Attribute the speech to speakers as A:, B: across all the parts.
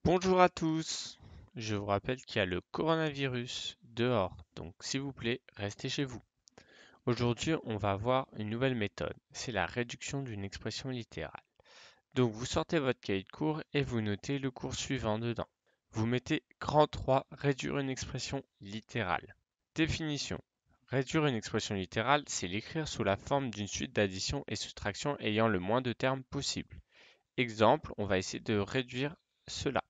A: Bonjour à tous. Je vous rappelle qu'il y a le coronavirus dehors, donc s'il vous plaît, restez chez vous. Aujourd'hui, on va voir une nouvelle méthode, c'est la réduction d'une expression littérale. Donc vous sortez votre cahier de cours et vous notez le cours suivant dedans. Vous mettez grand 3, réduire une expression littérale. Définition. Réduire une expression littérale, c'est l'écrire sous la forme d'une suite d'addition et soustraction ayant le moins de termes possible. Exemple, on va essayer de réduire cela.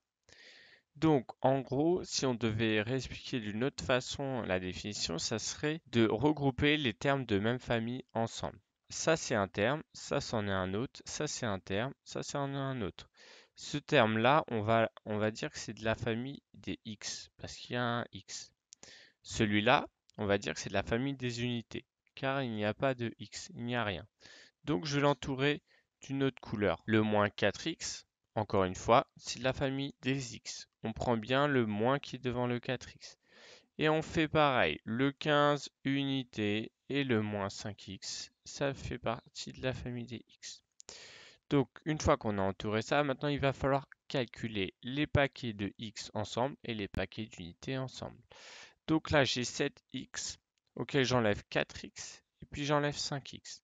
A: Donc, en gros, si on devait réexpliquer d'une autre façon la définition, ça serait de regrouper les termes de même famille ensemble. Ça, c'est un terme, ça, c'en est un autre, ça, c'est un terme, ça, c'en est un autre. Ce terme-là, on va dire que c'est de la famille des x, parce qu'il y a un x. Celui-là, on va dire que c'est de la famille des unités, car il n'y a pas de x, il n'y a rien. Donc, je vais l'entourer d'une autre couleur. Le moins 4x, encore une fois, c'est de la famille des x. On prend bien le moins qui est devant le 4x. Et on fait pareil. Le 15 unité et le moins 5x, ça fait partie de la famille des x. Donc, une fois qu'on a entouré ça, maintenant il va falloir calculer les paquets de x ensemble et les paquets d'unités ensemble. Donc là, j'ai 7x, auquel j'enlève 4x, et puis j'enlève 5x.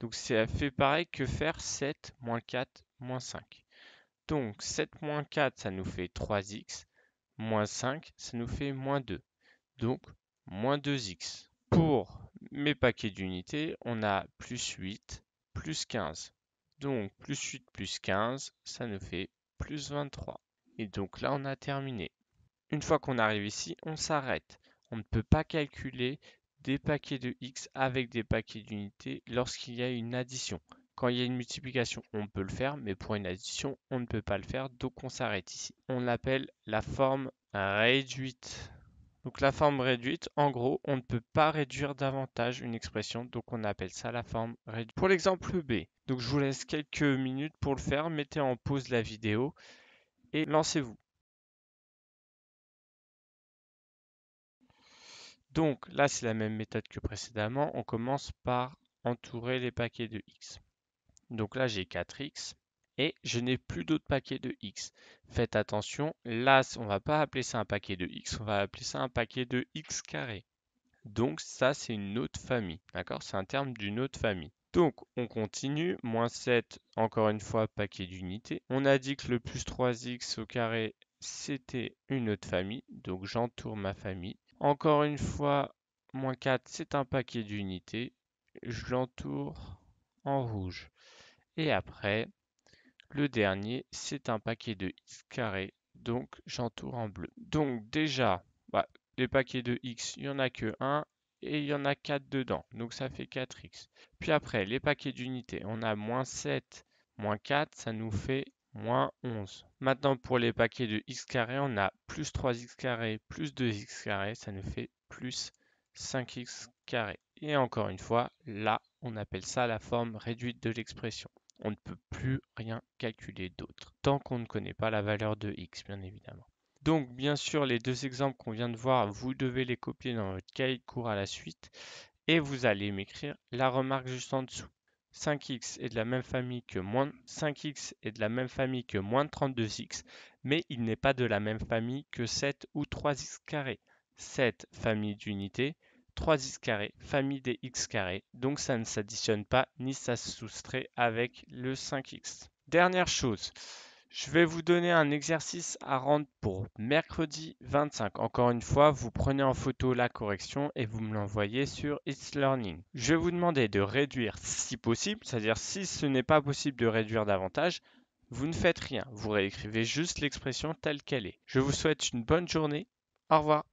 A: Donc ça fait pareil que faire 7 moins 4 moins 5. Donc 7 moins 4, ça nous fait 3x, moins 5, ça nous fait moins 2. Donc moins 2x. Pour mes paquets d'unités, on a plus 8, plus 15. Donc plus 8 plus 15, ça nous fait plus 23. Et donc là, on a terminé. Une fois qu'on arrive ici, on s'arrête. On ne peut pas calculer des paquets de x avec des paquets d'unités lorsqu'il y a une addition. Quand il y a une multiplication, on peut le faire, mais pour une addition, on ne peut pas le faire, donc on s'arrête ici. On l'appelle la forme réduite. Donc la forme réduite, en gros, on ne peut pas réduire davantage une expression, donc on appelle ça la forme réduite. Pour l'exemple B, donc je vous laisse quelques minutes pour le faire, mettez en pause la vidéo et lancez-vous. Donc là, c'est la même méthode que précédemment. On commence par entourer les paquets de x. Donc là, j'ai 4x et je n'ai plus d'autres paquets de x. Faites attention, là, on ne va pas appeler ça un paquet de x, on va appeler ça un paquet de x carré. Donc ça, c'est une autre famille, d'accord? C'est un terme d'une autre famille. Donc on continue, moins 7, encore une fois, paquet d'unités. On a dit que le plus 3x au carré, c'était une autre famille, donc j'entoure ma famille. Encore une fois, moins 4, c'est un paquet d'unités. Je l'entoure en rouge. Et après, le dernier, c'est un paquet de x carré, donc j'entoure en bleu. Donc déjà, les paquets de x, il n'y en a que 1 et il y en a 4 dedans, donc ça fait 4x. Puis après, les paquets d'unités, on a moins 7, moins 4, ça nous fait moins 11. Maintenant, pour les paquets de x carré, on a plus 3x carré, plus 2x carré, ça nous fait plus 5x carré. Et encore une fois, là, on appelle ça la forme réduite de l'expression. On ne peut plus rien calculer d'autre, tant qu'on ne connaît pas la valeur de x, bien évidemment. Donc, bien sûr, les deux exemples qu'on vient de voir, vous devez les copier dans votre cahier de cours à la suite et vous allez m'écrire la remarque juste en dessous. 5x est de la même famille que moins 5x est de la même famille que moins 32x, mais il n'est pas de la même famille que 7 ou 3x carré. 7 famille d'unités, 3x carré, famille des x carrés, donc ça ne s'additionne pas ni ça se soustrait avec le 5x. Dernière chose, je vais vous donner un exercice à rendre pour mercredi 25. Encore une fois, vous prenez en photo la correction et vous me l'envoyez sur It's Learning. Je vais vous demander de réduire si possible, c'est-à-dire si ce n'est pas possible de réduire davantage, vous ne faites rien. Vous réécrivez juste l'expression telle qu'elle est. Je vous souhaite une bonne journée. Au revoir.